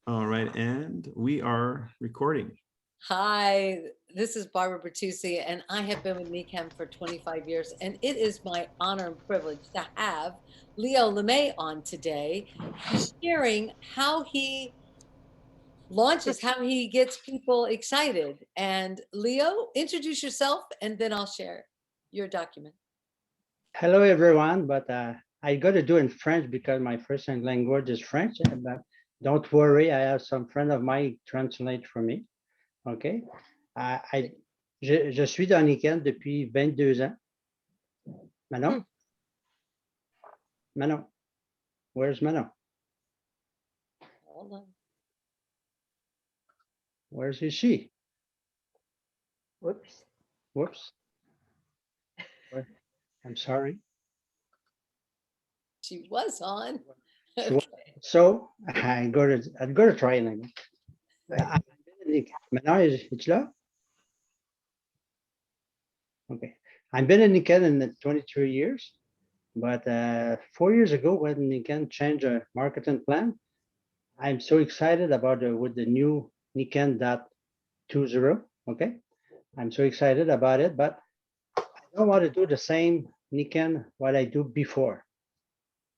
All right, and we are recording. Hi, this is Barbara Bertuzzi, and I have been with NECAM for 25 years, and it is my honor and privilege to have Leo Lemay on today, sharing how he launches, how he gets people excited. And Leo, introduce yourself, and then I'll share your document. Hello, everyone. But I got to do in French because my first language is French. But don't worry, I have some friend of mine translate for me. OK? Je suis dans Nickel depuis 22 ans. Manon? Manon? Where's Manon? Hold on. Where's she? Whoops. Whoops. I'm sorry. She was on. So I'm going to try it again. Manon, is là? Okay. I've been in Nickel in 23 years. But 4 years ago, when Nikan changed a marketing plan, I'm so excited about with the new Nikan 2.0. Okay, I'm so excited about it, but I don't want to do the same Nikan what I do before.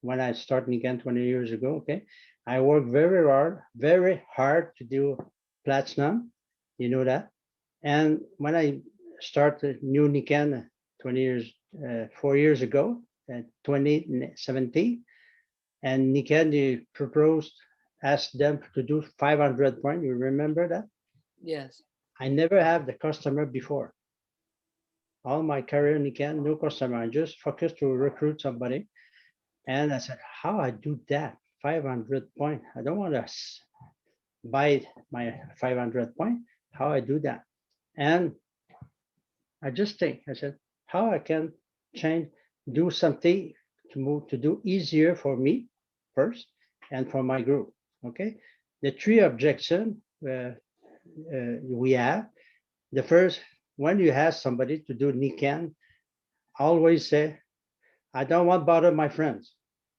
When I start Nikan 20 years ago, okay, I work very hard to do platinum. You know that. And when I started new Nikan 4 years ago, 2017, and Nikan proposed, asked them to do 500 points. You remember that? Yes. I never have the customer before. All my career Nikan, no customer. I just focused to recruit somebody. And I said, how I do that? 500 points. I don't want to buy my 500 points. How I do that? And I just think, I said, how I can change, do something to do easier for me first and for my group. Okay. The three objections we have. The first, when you ask somebody to do Nikan, always say, I don't want to bother my friends.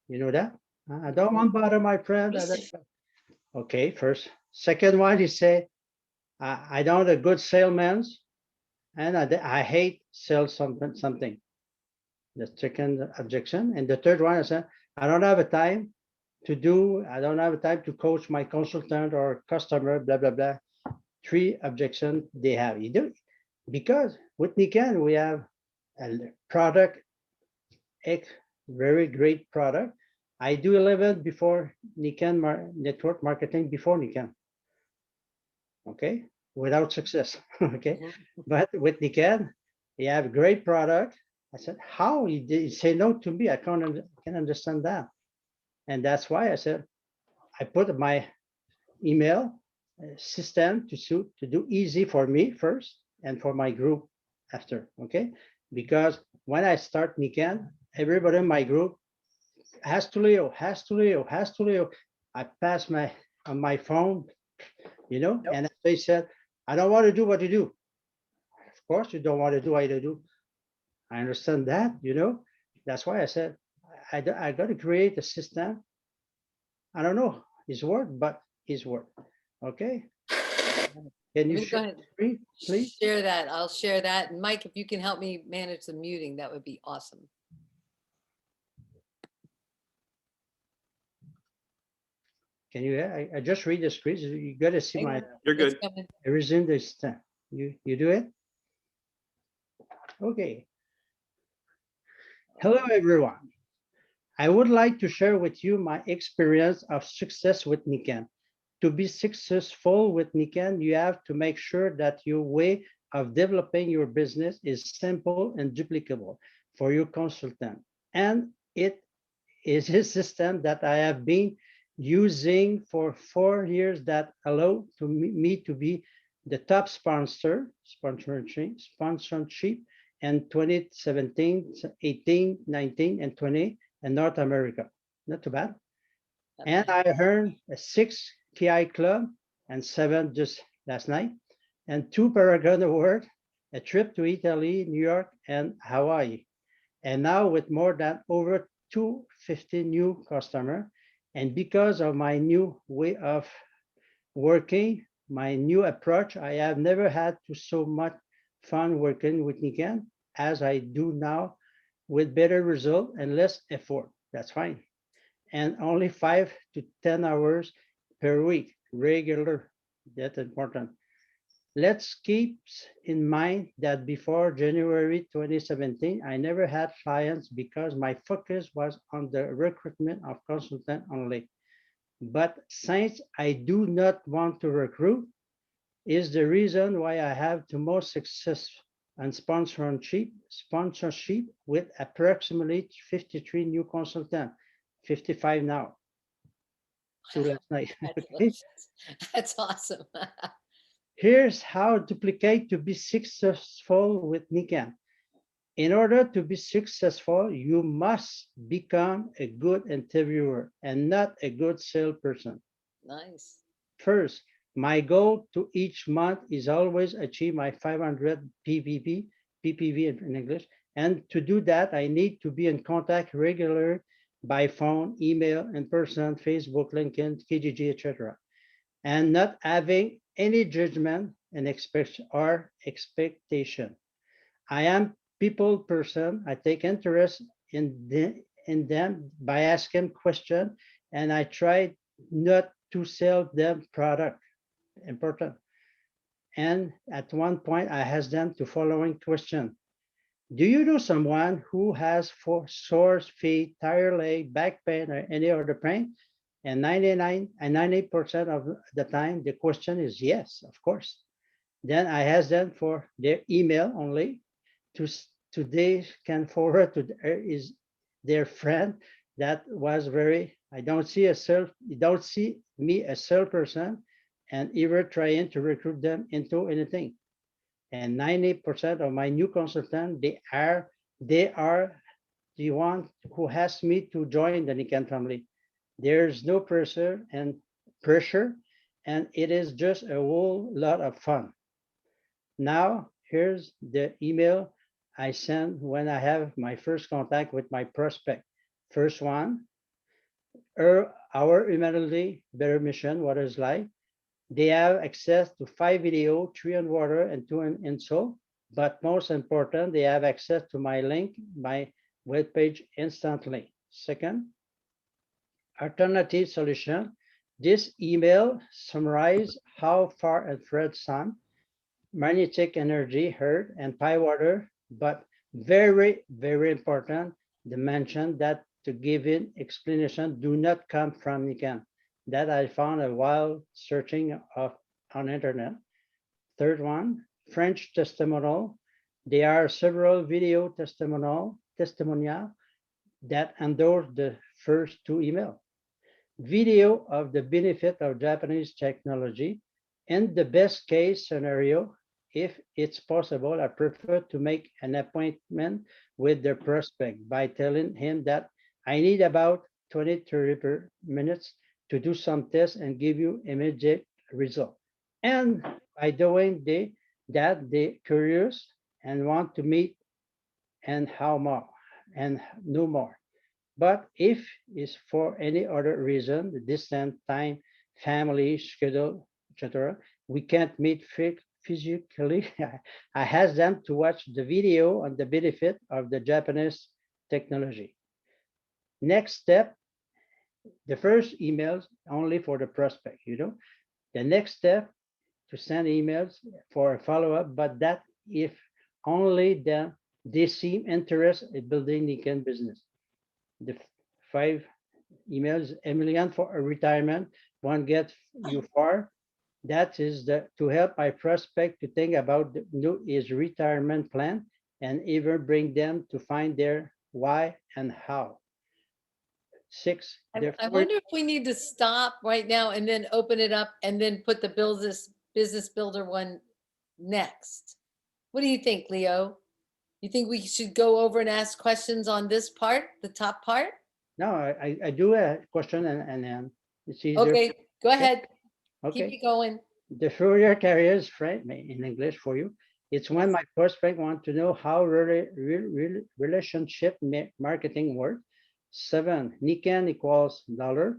You know that? I don't want to bother my friends. Okay, first. Second one, he say, I don't want a good salesman, and I hate sell something. The second objection. And the third one, I said, I don't have a time I don't have a time to coach my consultant or customer, blah, blah, blah. Three objections they have. You do because with Nikan, we have a product, very great product. I do 11 before Nikan network marketing before Nikan. Okay, without success. Okay, but with Nikan, you have a great product. I said, how you did say no to me? I can understand that. And that's why I said, I put my email system to do easy for me first and for my group after. Okay. Because when I start Nikan, everybody in my group has to Leo, has to Leo, has to Leo. I pass my on my phone, and they said, I don't want to do what you do. Of course, you don't want to do what you do. I understand that. That's why I said, I got to create a system. I don't know his word, but his word. Okay. Can you share the screen, please? Share that. I'll share that. And Mike, if you can help me manage the muting, that would be awesome. Can you? I just read the screen. You got to see my. You're good. I resume this. You do it. Okay. Hello, everyone. I would like to share with you my experience of success with Nikan. To be successful with Nikan, you have to make sure that your way of developing your business is simple and duplicable for your consultant. And it is a system that I have been using for 4 years that allow to me to be the top sponsorship in 2017, 18, 19, and 20 in North America. Not too bad. And I earned a 6 KI club and 7 just last night, and 2 Paragon Award, a trip to Italy, New York, and Hawaii. And now with more than over 250 new customers, and because of my new way of working my new approach. I have never had to so much fun working with Nikan as I do now, with better result and less effort. That's fine. And only 5 to 10 hours per week, regular. That's important. Let's keep in mind that before January 2017, I never had clients because my focus was on the recruitment of consultants only. But since I do not want to recruit, is the reason why I have the most success and sponsorship with approximately 53 new consultants, 55 now, to last night. Okay. Congratulations. That's awesome. Here's how duplicate to be successful with Nikan. In order to be successful, you must become a good interviewer and not a good salesperson. Nice. First, my goal to each month is always achieve my 500 PPV in English. And to do that, I need to be in contact regularly by phone, email, in person, Facebook, LinkedIn, KGG, etc. And not having any judgment and expectation. I am people person. I take interest in them by asking questions, and I try not to sell them product. Important. And at one point, I asked them the following question: do you know someone who has sore feet, tired leg, back pain, or any other pain? And 99 and 90% of the time, the question is yes, of course. Then I ask them for their email only to they can forward to their friend that was very. I don't see a self. You don't see me a salesperson, and ever trying to recruit them into anything. And 90% of my new consultants, they are the one who asked me to join the Nikan family. There's no pressure, and it is just a whole lot of fun. Now, here's the email I send when I have my first contact with my prospect. First one, our immediately better mission, what is like. They have access to 5 video, 3 on water, and 2 on insole. But most important, they have access to my link, my webpage instantly. Second, alternative solution. This email summarizes how far infrared sun, magnetic energy, Earth, and pi water, but very, very important, the mention that to give in explanation do not come from Nikan. That I found a while searching on internet. Third one, French testimonial. There are several video testimonial that endorse the first two emails. Video of the benefit of Japanese technology. In the best case scenario, if it's possible, I prefer to make an appointment with the prospect by telling him that I need about 20-30 minutes to do some tests and give you immediate result. And by doing that, they curious and want to meet and how more and know more. But if it's for any other reason, the distance, time, family, schedule, etc., we can't meet physically, I ask them to watch the video on the benefit of the Japanese technology. Next step, the first emails only for the prospect, The next step to send emails for a follow-up, but that if only then they seem interested in building Nikan business. The 5 emails, Emilian for a retirement, one get you far. That is to help my prospect to think about his retirement plan and even bring them to find their why and how. 6, I wonder if we need to stop right now and then open it up and then put the business builder one next. What do you think, Leo? You think we should go over and ask questions on this part, the top part? No, I do a question and then it's easier. Okay, go ahead. Okay. Keep it going. The Fourier carriers frame in English for you. It's when my prospect want to know how relationship marketing works. 7, Nikan equals dollar.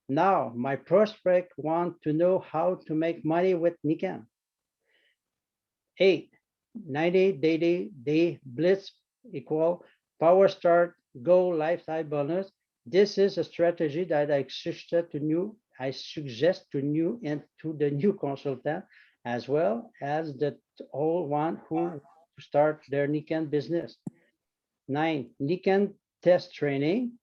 Now, my prospect want to know how to make money with Nikan. 8, 90-day blitz equal power start, goal, lifetime bonus. This is a strategy that I suggest to new and to the new consultant, as well as the old one who start their Nikan business. 9, Nikan test training.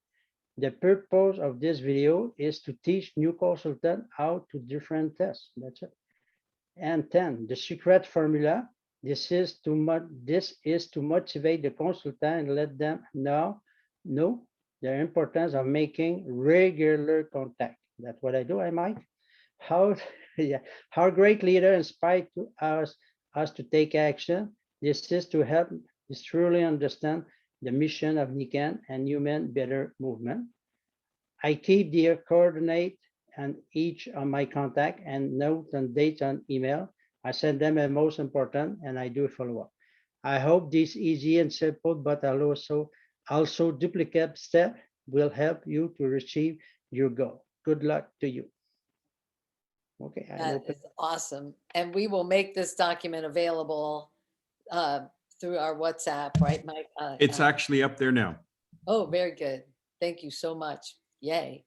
The purpose of this video is to teach new consultant how to different tests. That's it. And 10, the secret formula. This is to motivate the consultant and let them know the importance of making regular contact. That's what I do, Mike. How, yeah, how great leader inspired to us to take action. This is to help us truly understand the mission of Nikan and human better movement. I keep the coordinate and each on my contact and note and date on email. I send them a most important and I do follow up. I hope this easy and simple, but I'll also duplicate step will help you to achieve your goal. Good luck to you. Okay. That is awesome. And we will make this document available through our WhatsApp, right, Mike? It's actually up there now. Oh, very good. Thank you so much. Yay.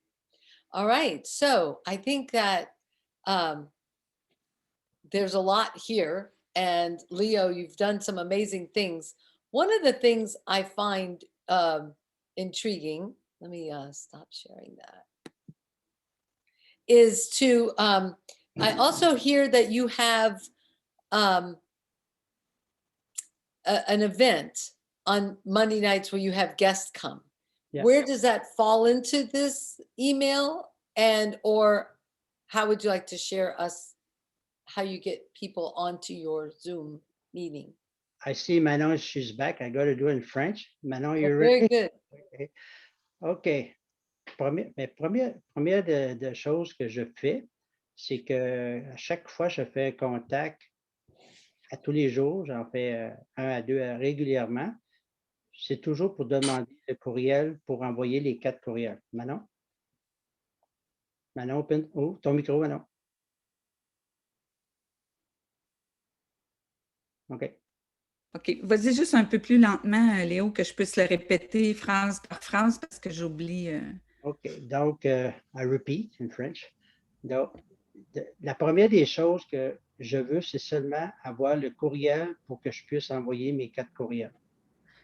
All right. So I think that there's a lot here. And Leo, you've done some amazing things. One of the things I find intriguing, let me stop sharing that, is to, I also hear that you have an event on Monday nights where you have guests come. Yeah. Where does that fall into this email? And, or how would you like to share us how you get people onto your Zoom meeting? I see Manon, she's back. I got to do it in French. Manon, you're very ready? Good. Okay. Première de choses que je fais, c'est que à chaque fois, je fais contact à tous les jours. J'en fais 1 à 2 régulièrement. C'est toujours pour demander le courriel pour envoyer les 4 courriels. Manon? Manon, ouvre ton micro, Manon. OK. OK. Vas-y juste un peu plus lentement, Léo, que je puisse le répéter phrase par phrase parce que j'oublie. OK. Donc, I repeat in French. Donc, la première des choses que je veux, c'est seulement avoir le courriel pour que je puisse envoyer mes 4 courriels.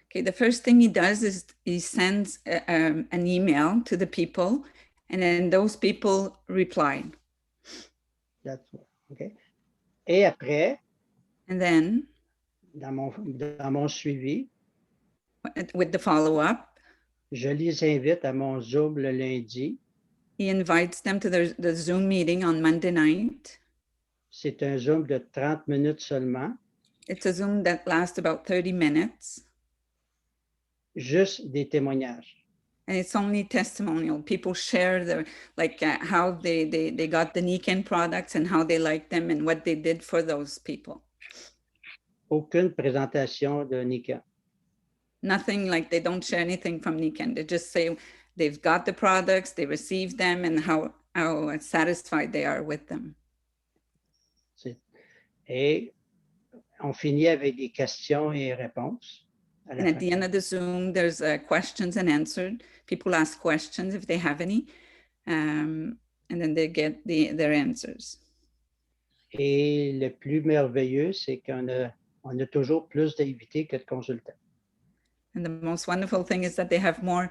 Okay, the first thing he does is he sends an email to the people, and then those people reply. That's okay. Et après, and then, dans mon suivi, with the follow-up, je les invite à mon Zoom le lundi. He invites them to the Zoom meeting on Monday night. C'est un Zoom de 30 minutes seulement. It's a Zoom that lasts about 30 minutes. Juste des témoignages. And it's only testimonial. People share how they got the Nikan products and how they like them and what they did for those people. Aucune présentation de Nikan. Nothing, like they don't share anything from Nikan. They just say they've got the products, they received them, and how satisfied they are with them. Et on finit avec des questions et réponses. And at the end of the Zoom, there's questions and answers. People ask questions if they have any, and then they get their answers. Et le plus merveilleux, c'est qu'on a toujours plus d'invités que de consultants. And the most wonderful thing is that they have more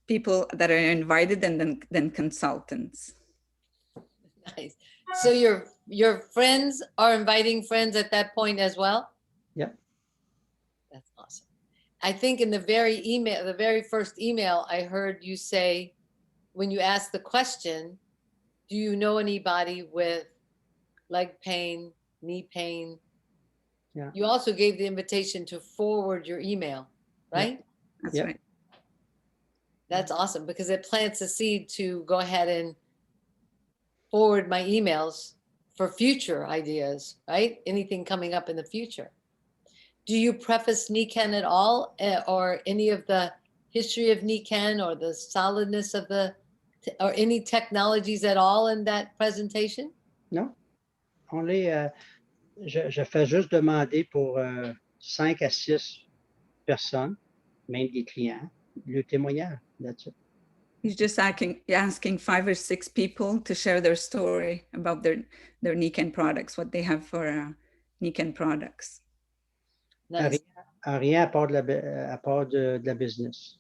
people that are invited than consultants. Nice. So your friends are inviting friends at that point as well? Yeah. That's awesome. I think in the very first email, I heard you say, when you asked the question, do you know anybody with leg pain, knee pain? Yeah. You also gave the invitation to forward your email, right? Yeah. That's right. That's awesome, because it plants a seed to go ahead and forward my emails for future ideas, right? Anything coming up in the future. Do you preface Nikan at all, or any of the history of Nikan or the solidness of the or any technologies at all in that presentation? Non, only, je fais juste demander pour 5 à 6 personnes, même des clients, le témoignage. That's it. He's just asking 5 or 6 people to share their story about their Niken products, what they have for Niken products. Nice. Rien à part de la business.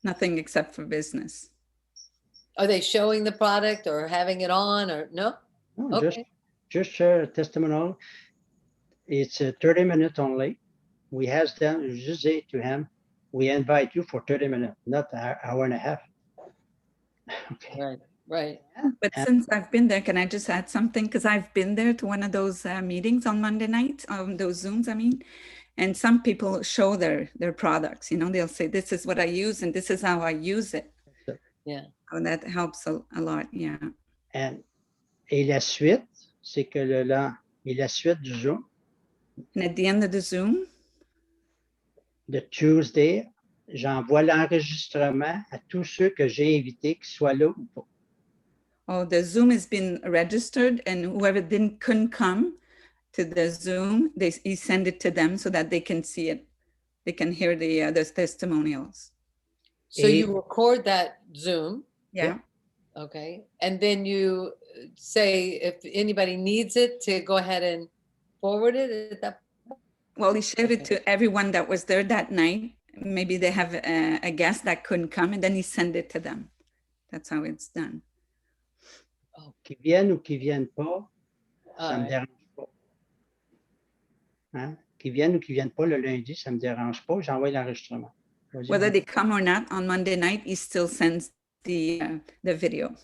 Nothing except for business. Are they showing the product or having it on or no? No, Okay. just share a testimonial. It's 30 minutes only. We ask them, just say to him, we invite you for 30 minutes, not an hour and a half. Okay. Right, right. But since I've been there, can I just add something? Because I've been there to one of those meetings on Monday night, those Zooms, I mean, and some people show their products, you know, they'll say, this is what I use and this is how I use it. Yeah. And that helps a lot, yeah. Et la suite, c'est que et la suite du Zoom, And at the end of the Zoom, le Tuesday, j'envoie l'enregistrement à tous ceux que j'ai invités, qu'ils soient là ou pas. oh, the Zoom has been registered and whoever couldn't come to the Zoom, he send it to them so that they can see it. They can hear the testimonials. So you record that Zoom. Yeah. Okay. And then you say if anybody needs it to go ahead and forward it at that. Well, he shared it Okay. to everyone that was there that night. Maybe they have a guest that couldn't come and then he sent it to them. That's how it's done. Qu'ils viennent ou qu'ils viennent pas, ça All me right. dérange pas. Hein? Qu'ils viennent ou qu'ils viennent pas le lundi, ça me dérange pas. J'envoie l'enregistrement. Vas-y, Whether Marie. they come or not on Monday night, he still sends the video,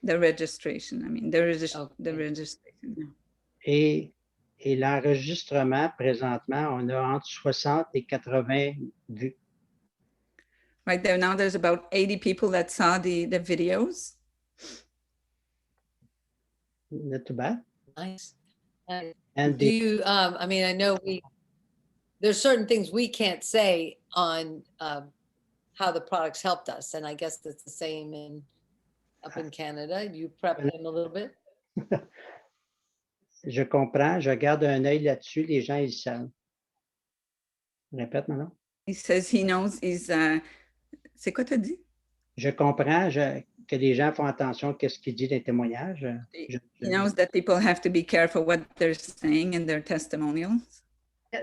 the registration. I mean, the registration. Yeah. Et l'enregistrement, présentement, on a entre 60 et 80 vues. Right there now, there's about 80 people that saw the videos. Not too bad. Nice. Nice. And Do you, I mean, I know there's certain things we can't say on how the products helped us. And I guess that's the same up in Canada. You prep them a little bit? je comprends, je garde un œil là-dessus, les gens, ils savent. Répète, Manon. He says he knows c'est quoi t'as dit? Je comprends que les gens font attention à ce qu'il dit dans les témoignages. He knows that people have to be careful what they're saying in their testimonials.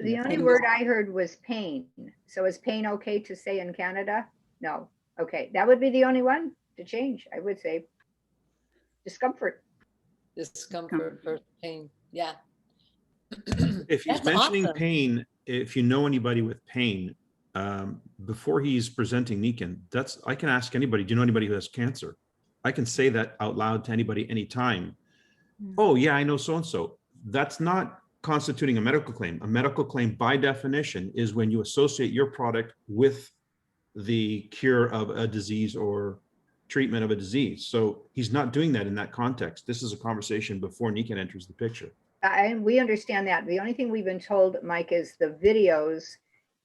The only word I heard was pain. So is pain okay to say in Canada? No. Okay, that would be the only one to change, I would say. Discomfort. Discomfort versus pain. Yeah. If he's That's mentioning awesome. pain, if you know anybody with pain, before he's presenting Niken, I can ask anybody, do you know anybody who has cancer? I can say that out loud to anybody anytime. Oh yeah, I know so-and-so. That's not constituting a medical claim. A medical claim by definition is when you associate your product with the cure of a disease or treatment of a disease. So he's not doing that in that context. This is a conversation before Niken enters the picture. And we understand that. The only thing we've been told, Mike, is the videos,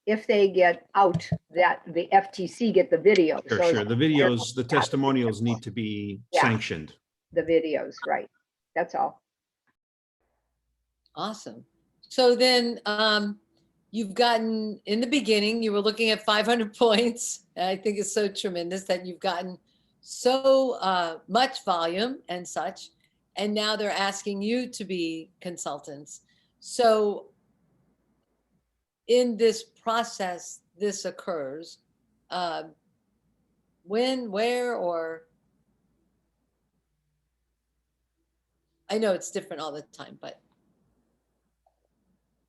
if they get out, that the FTC get the video. Sure. The videos, the testimonials need to be sanctioned. The videos, right. That's all. Awesome. So then you've gotten, in the beginning, you were looking at 500 points. I think it's so tremendous that you've gotten so much volume and such. And now they're asking you to be consultants. So in this process, this occurs. When, where, or? I know it's different all the time, but.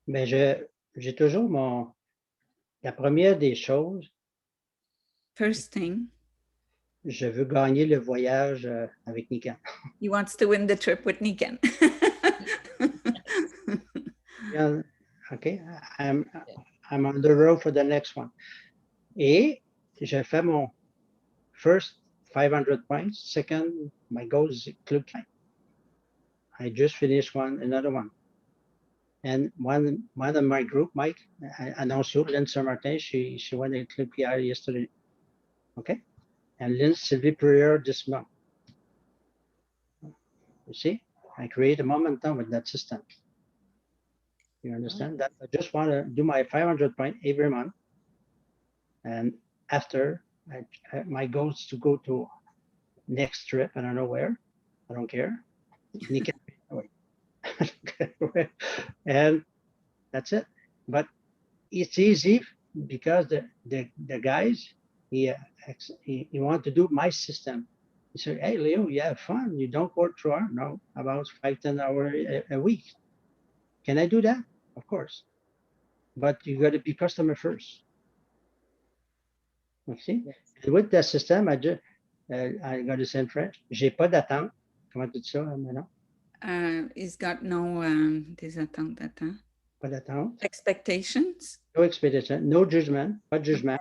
Mais j'ai toujours la première des choses. First thing, Je veux gagner le voyage avec Niken. he wants to win the trip with Niken. Yeah, okay, I'm on the road for the next one. Et j'ai fait mon first 500 points. Second, my goal is club climb. I just finished another one. And one of my group, Mike, and also Lynn Saint-Martin, she won a club PR yesterday. Okay. and Lynn Sylvie Prieur this month. You see, I create a momentum with that system. You understand that? I just want to do my 500 point every month. And after, my goal is to go to next trip. I don't know where. I don't care. And that's it. But it's easy because the guys, he want to do my system. He said, hey, Leo, you have fun. You don't work 2 hours. No, about 5-10 hours a week. Can I do that? Of course. But you got to be customer first. Okay. And with the system, I got to say in French, j'ai pas d'attente. Comment tu dis ça maintenant? He's got no des attentes, attends. Pas d'attente. Expectations. No expectation, no judgment, pas de jugement.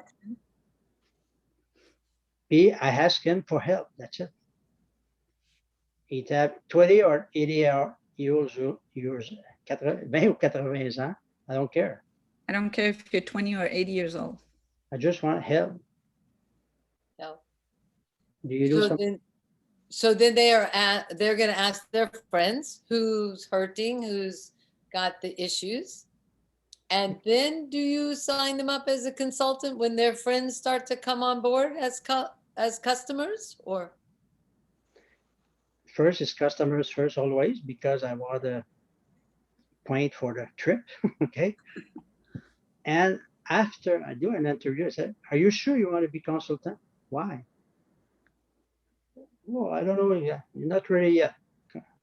Puis I ask him for help. That's it. He have 20 or 80 years, 20 ou 80 ans. I don't care. I don't care if you're 20 or 80 years old. I just want help. No. Do you do So something? then they're going to ask their friends who's hurting, who's got the issues. And then do you sign them up as a consultant when their friends start to come on board as customers, or? First is customers first always, because I want to point for the trip. Okay. And after I do an interview, I said, are you sure you want to be consultant? Why? Well, I don't know yet. You're not ready yet.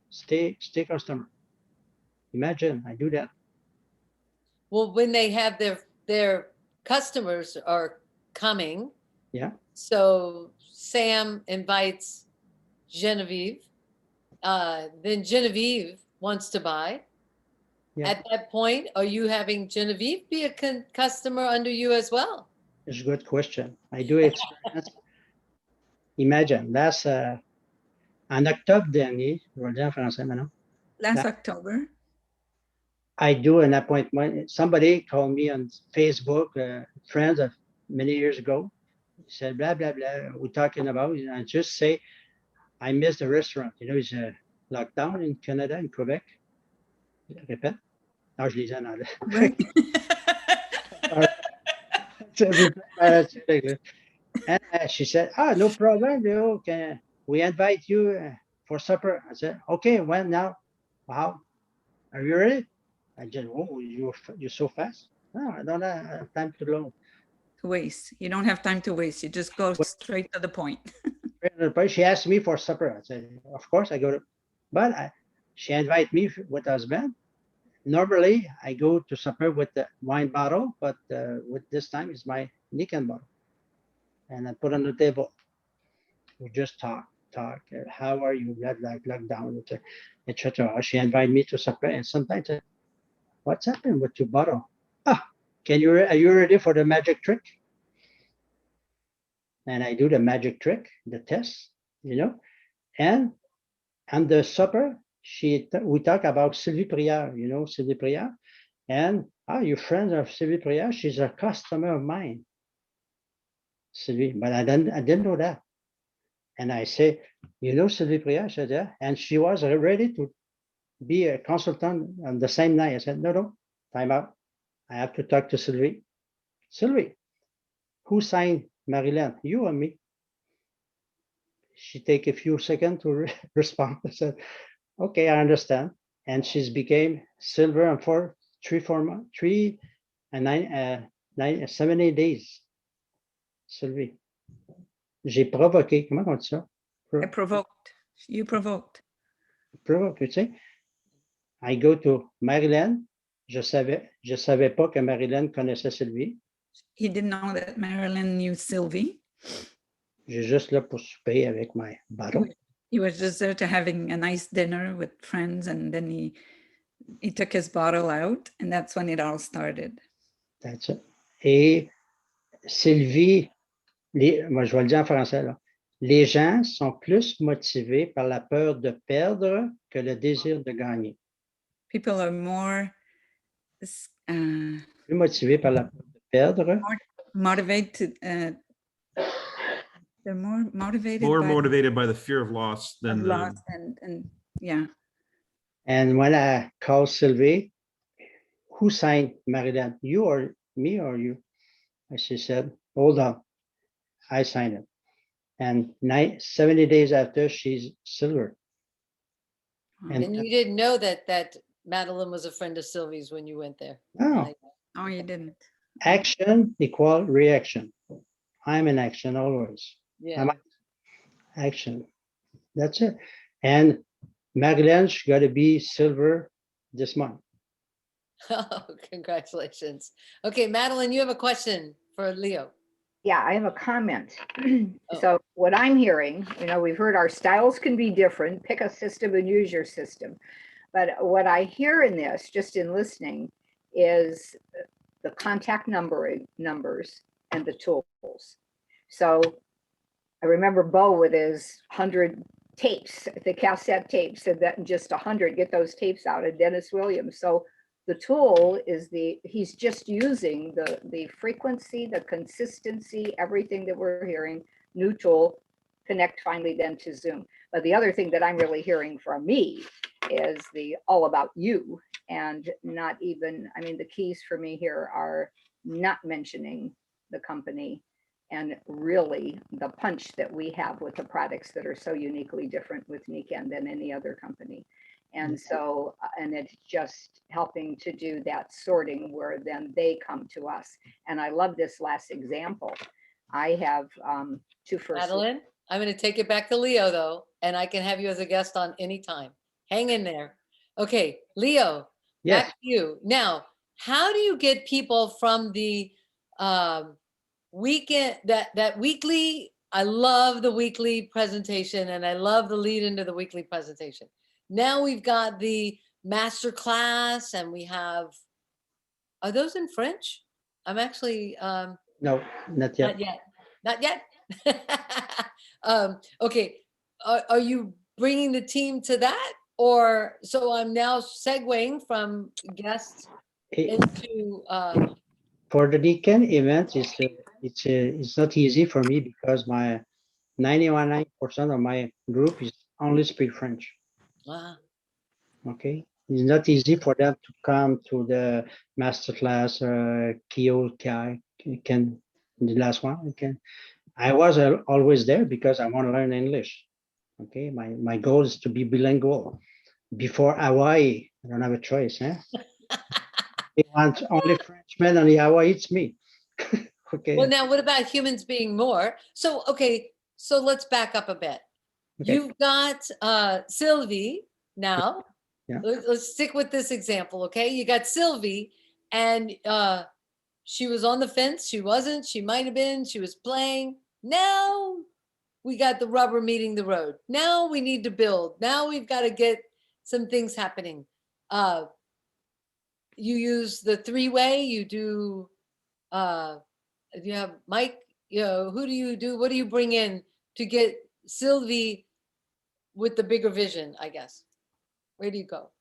Stay customer. Imagine I do that. Well, when they have their customers are coming. Yeah. So Sam invites Genevieve. Then Genevieve wants to buy. Yeah. At that point, are you having Genevieve be a customer under you as well? It's a good question. I do experience. Imagine, that's en octobre dernier, je vais le dire en français maintenant. Last October. I do an appointment. Somebody called me on Facebook, friends of many years ago. He said, blah, blah, blah. We're talking about, and I just say, I missed the restaurant. You know, it's a lockdown in Canada, in Quebec. Je répète. Non, je les ai en anglais. And she said, no problem, Leo. Can we invite you for supper? I said, okay, when now? Wow. Are you ready? I just, oh, you're so fast. No, I don't have time to long. To waste. You don't have time to waste. You just go straight to the point. She asked me for supper. I said, of course I go to, but she invited me with husband. Normally I go to supper with the wine bottle, but with this time it's my Nikan bottle. And I put on the table. We just talk. How are you? Like lockdown, etc. She invited me to supper, and sometimes, what's happened with your bottle? Are you ready for the magic trick? And I do the magic trick, the test, you know. And on the supper, we talk about Sylvie Prieur, you know, Sylvie Prieur. And you're friends of Sylvie Prieur. She's a customer of mine. Sylvie, but I didn't know that. And I say, you know Sylvie Prieur? I said, yeah. And she was ready to be a consultant on the same night. I said, no, time out. I have to talk to Sylvie. Sylvie, who signed Marilyn? You or me? She take a few seconds to respond. I said, okay, I understand. And she's became silver and 3 and 70 days. Sylvie. J'ai provoqué. Comment on dit ça? I provoked. You provoked. Provoque, tu sais. I go to Marilyn. Je savais pas que Marilyn connaissait Sylvie. He didn't know that Marilyn knew Sylvie. J'ai juste là pour souper avec my bottle. He was just there to having a nice dinner with friends, and then he took his bottle out, and that's when it all started. That's it. Et Sylvie, moi je vais le dire en français, là. Les gens sont plus motivés par la peur de perdre que le désir de gagner. People are more Plus motivés par la peur de perdre. motivated They're more motivated More by motivated by the fear of loss the than loss and yeah. And when I called Sylvie, who signed Marilyn? You or me or you? And she said, hold on, I signed it. And 70 days after, she's silver. And you didn't know that Madeline was a friend of Sylvie's when you went there. No, Oh, you didn't. action equal reaction. I'm in action always. Yeah. I'm action. That's it. And Marilyn, she got to be silver this month. Oh, congratulations. Okay, Madeline, you have a question for Leo. Yeah, I have a comment. Oh. So what I'm hearing, we've heard our styles can be different, pick a system and use your system. But what I hear in this, just in listening, is the contact numbers and the tools. So I remember Bo with his 100 tapes, the cassette tapes, said that in just 100, get those tapes out, and Dennis Williams. So the tool is he's just using the frequency, the consistency, everything that we're hearing, new tool, connect finally then to Zoom. But the other thing that I'm really hearing from me is the all about you, and not even, the keys for me here are not mentioning the company and really the punch that we have with the products that are so uniquely different with Nikan than any other company. And so, and it's just helping to do that sorting where then they come to us. And I love this last example. I have two first. Madeline, I'm going to take it back to Leo though, and I can have you as a guest on any time. Hang in there. Okay, Leo, Yes. back to you. Now, how do you get people from the weekend, that weekly, I love the weekly presentation and I love the lead into the weekly presentation. Now we've got the master class and we have, are those in French? I'm actually, No, not yet. not yet. Okay, are you bringing the team to that? Or, so I'm now segueing from guests into, For the Nikan event, it's not easy for me because my 91% of my group is only speak French. wow. Okay, it's not easy for them to come to the masterclass. Can the last one? I was always there because I want to learn English. Okay, my goal is to be bilingual. Before Hawaii, I don't have a choice. They want only Frenchmen on the Hawaii. It's me. Okay. Well, now what about humans being more? So, okay, so let's back up a bit. Okay. You've got Sylvie now. Yeah. Let's stick with this example, okay? You got Sylvie and she was on the fence. She wasn't, she might've been, she was playing. Now we got the rubber meeting the road. Now we need to build. Now we've got to get some things happening. You use the three-way, you do, you have Mike, who do you do? What do you bring in to get Sylvie with the bigger vision, I guess? Where do you go?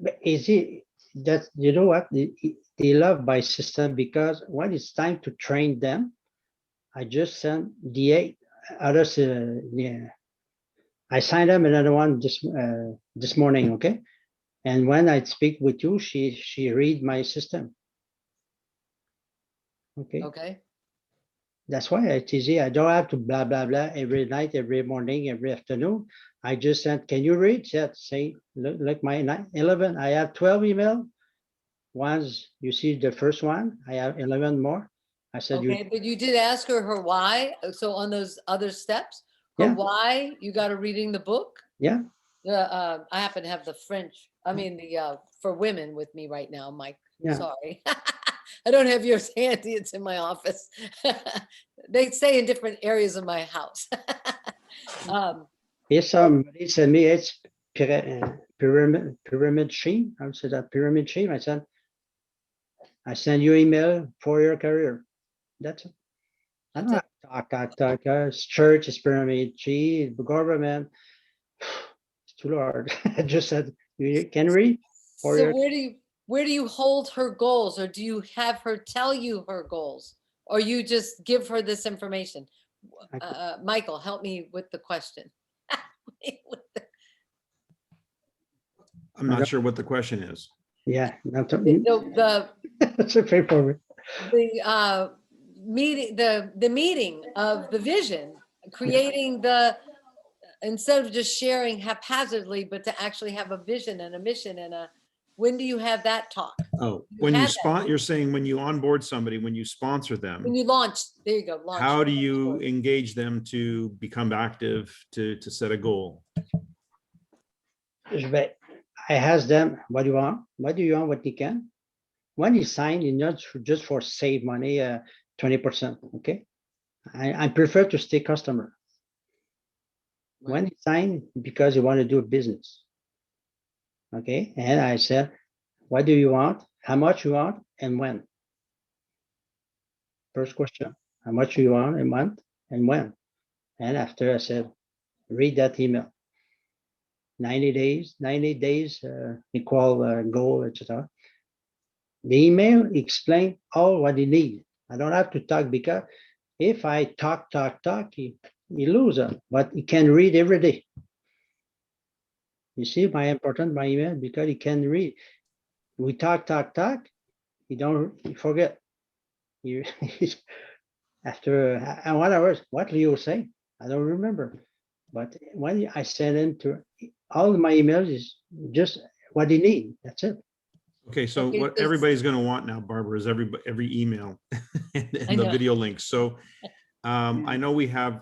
But is it that, you know what, they love my system because when it's time to train them, I just send the 8 others. Yeah, I signed them another one this morning. Okay, and when I speak with you, she read my system. Okay. Okay. That's why it's easy. I don't have to blah, blah, blah every night, every morning, every afternoon. I just said, can you read? Said, say, look my 11. I have 12 email. Once you see the first one, I have 11 more. I said, okay, but you did ask her why. So on those other steps, her why you got her reading the book. Yeah. I happen to have the French, I mean, the for women with me right now, Mike. Yeah. Sorry. I don't have yours handy. It's in my office. They stay in different areas of my house. If somebody sent me it's pyramid scheme, I would say that pyramid scheme. I said, I send you email for your career. That's it. I don't have to talk. Church is pyramid scheme, the government. It's too hard. I just said you can read. So where do you hold her goals, or do you have her tell you her goals, or you just give her this information? Michael, help me with the question. I'm not sure what the question is. Yeah, not to, The it's okay for me. the meeting of the vision, creating instead of just sharing haphazardly, but to actually have a vision and a mission when do you have that talk? Oh, You when you had that. you're saying when you onboard somebody, when you sponsor them, When you launch, there you go, launch. how do you engage them to become active, to set a goal? I ask them, what do you want? What do you want? What you can? When you sign, you not just for save money, 20%. Okay. I prefer to stay customer. When you sign, because you want to do a business. Okay. And I said, what do you want? How much you want and when? First question, how much you want a month and when? And after I said, read that email. 90 days equal goal, etc. The email explain all what you need. I don't have to talk, because if I talk, you lose it, but you can read every day. You see my important my email, because you can read. We talk, you forget. You after 1 hour, what Leo say? I don't remember. But when I send him to all my emails is just what you need. That's it. Okay, so Okay, what so- everybody's going to want now, Barbara, is every email and the know. video links. So I know we have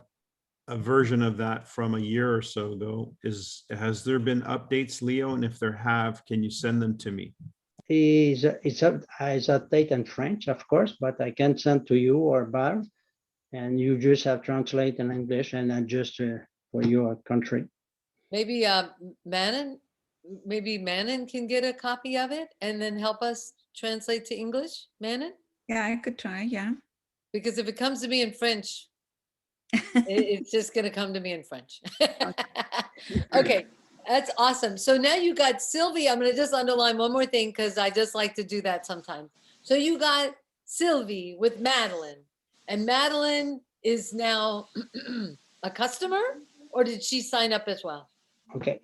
a version of that from a year or so ago. Has there been updates, Leo? And if there have, can you send them to me? It's update in French, of course, but I can send to you or Barb, and you just have translate in English and adjust for your country. Maybe Manon can get a copy of it and then help us translate to English, Manon? Yeah, I could try. Yeah. Because if it comes to me in French, it's just going to come to me in French. Okay, that's awesome. So now you got Sylvie. I'm going to just underline one more thing, because I just like to do that sometimes. So you got Sylvie with Madeline, and Madeline is now a customer, or did she sign up as well? Okay,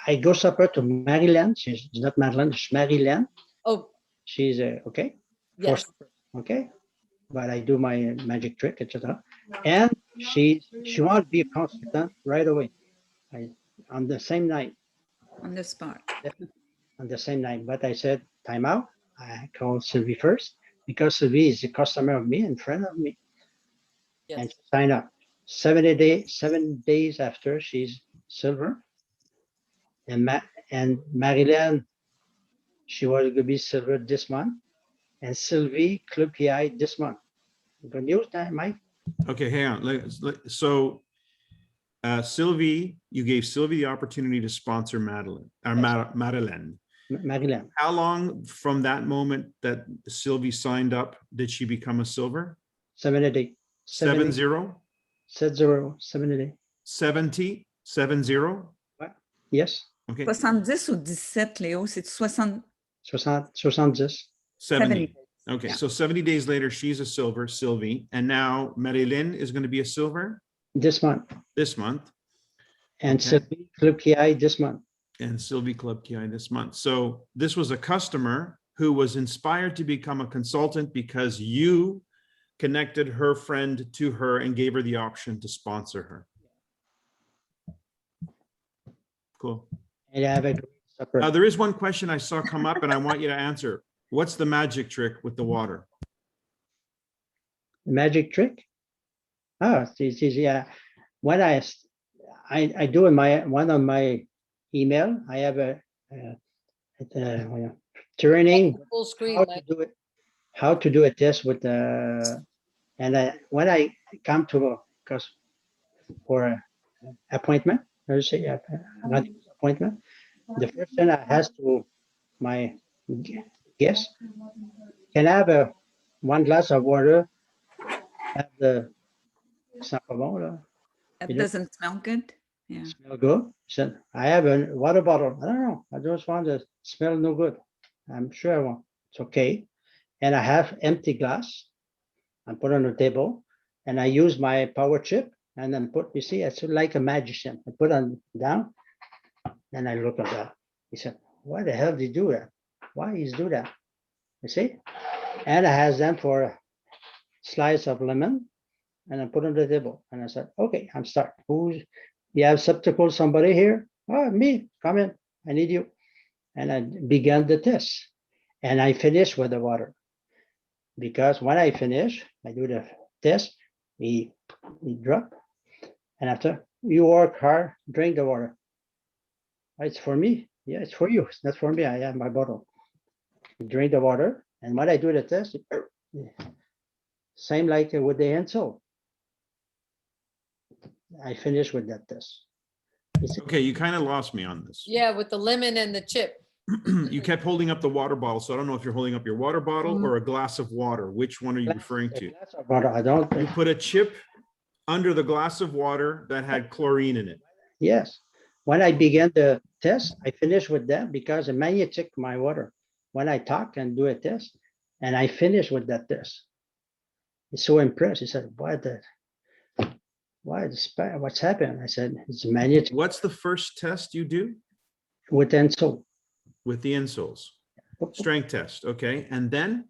I go support to Maryland. She's not Madeline, it's Maryland. Oh, She's okay. yes. Okay, but I do my magic trick, etc. And she wants to be a consultant right away. On the same night. On the spot. On the same night, but I said time out. I called Sylvie first, because Sylvie is a customer of me and friend of me, Yes. and she signed up. 7 days after, she's silver, and Marilyn, she was going to be silver this month, and Sylvie Club PI this month. Good news, Mike. Okay, hang on. So Sylvie, you gave Sylvie the opportunity to sponsor Madeline, or Madeline. Marilyn. How long from that moment that Sylvie signed up did she become a silver? 7 days. 70? 7 days. 70? Yes. Okay, 70 ou 17, Léo? C'est 60. 70. 70. Okay, Yeah. so 70 days later, she's a silver, Sylvie, and now Marilyn is going to be a silver This month. this month, And Okay. Sylvie Club PI this month. and Sylvie Club KI this month. So this was a customer who was inspired to become a consultant because you connected her friend to her and gave her the option to sponsor her. Cool. And I have a great supper. There is one question I saw come up and I want you to answer. What's the magic trick with the water? Magic trick? Oh, it's easy. Yeah. When I do in one of my email, I have a training Full screen. how to do it, how to do a test with when I come to because for an appointment, let's say appointment, the first thing I ask to my guest, can I have one glass of water? Have the That You know- doesn't smell good. Yeah. smell good? Said, I have a water bottle. I don't know. I just want to smell no good. I'm sure I want. It's okay. And I have empty glass. I put on the table. and I use my power chip and then put, you see, it's like a magician. I put on down and I look at that. He said, why the hell did he do that? Why he's do that? You see? And I has them for a slice of lemon and I put on the table. And I said, okay, I'm start. Who's, you have skeptical somebody here? Oh, me, come in. I need you. And I began the test. And I finished with the water. Because when I finish, I do the test, he drop. And after, you work hard, drink the water. It's for me. Yeah, it's for you. It's not for me. I have my bottle. Drink the water. And when I do the test, same like with the insole. I finish with that test. Okay, you kind of lost me on this. Yeah, with the lemon and the chip. You kept holding up the water bottle, so I don't know if you're holding up your water bottle or a glass of water. Which one are you referring to? I don't. You put a chip under the glass of water that had chlorine in it. Yes. When I began the test, I finished with that because it magnetic my water. When I talk and do a test, and I finish with that test. He's so impressed. He said, what's happened? I said, it's magnetic What's the first test you do? with insole. With the insoles. Strength test. Okay. And then?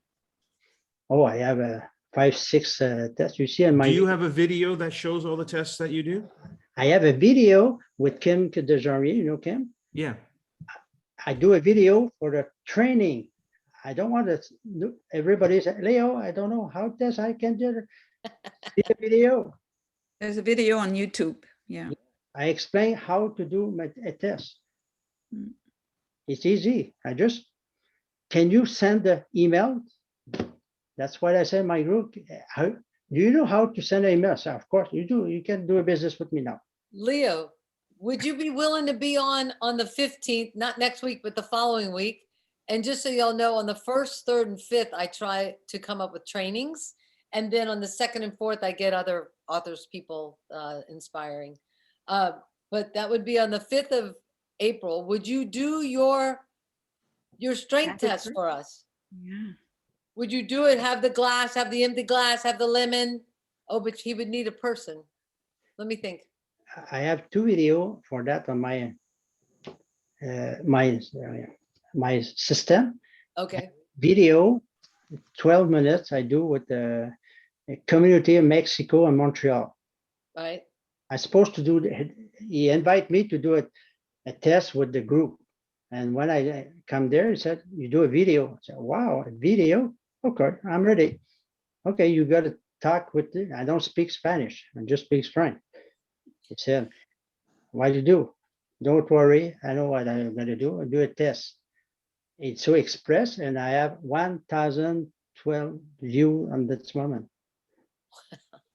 Oh, I have a 5, 6 tests. You see in my. Do you have a video that shows all the tests that you do? I have a video with Kim Dejarrier. You know Kim? Yeah. I do a video for the training. I don't want to. Everybody say, Leo, I don't know how test I can do it. See the video. There's a video on YouTube. Yeah. I explain how to do a test. Mm. It's easy. Can you send the email? That's what I said in my group. Do you know how to send an email? So of course you do. You can do a business with me now. Leo, would you be willing to be on the 15th, not next week, but the following week? And just so y'all know, on the 1st, 3rd, and 5th, I try to come up with trainings. And then on the 2nd and 4th, I get other authors, people inspiring. But that would be on the 5th of April. Would you do your strength test for us? Yeah. Would you do it? Have the glass, have the empty glass, have the lemon? Oh, but he would need a person. Let me think. I have 2 videos for that on my my system. Okay. Video, 12 minutes I do with the community in Mexico and Montreal. Right. I'm supposed to do, he invited me to do a test with the group. And when I come there, he said, you do a video. I said, wow, a video? Okay, I'm ready. Okay, you got to talk with I don't speak Spanish. I just speak French. He said, what do you do? Don't worry. I know what I'm going to do. I'll do a test. It's so express, and I have 1,012 views on this moment.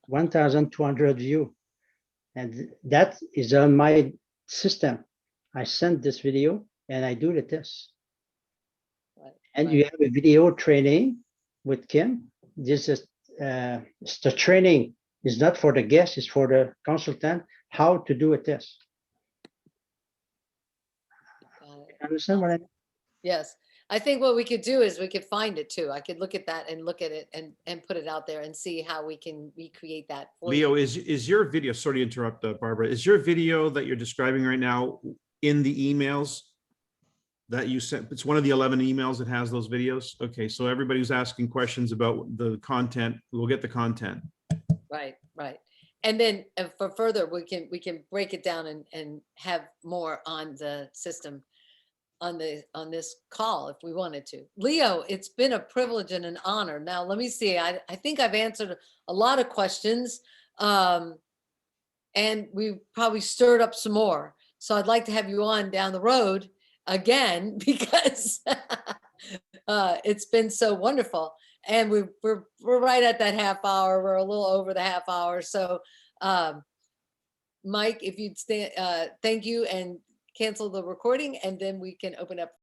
1,200 views. And that is on my system. I send this video and I do the test. Right. And Right. you have a video training with Kim. This is the training is not for the guest, it's for the consultant, how to do a test. Understand what I mean? Yes. I think what we could do is we could find it too. I could look at that and look at it and put it out there and see how we can recreate that. For Leo, you. is your video, sorry to interrupt, Barbara, is your video that you're describing right now in the emails that you sent? It's one of the 11 emails that has those videos. Okay, so everybody who's asking questions about the content, we'll get the content. Right, right. And then for further, we can break it down and have more on the system on this call if we wanted to. Leo, it's been a privilege and an honor. Now, let me see. I think I've answered a lot of questions, and we probably stirred up some more. So I'd like to have you on down the road again because it's been so wonderful. And we're right at that half hour. We're a little over the half hour. So, Mike, if you'd stay, thank you and cancel the recording, and then we can open up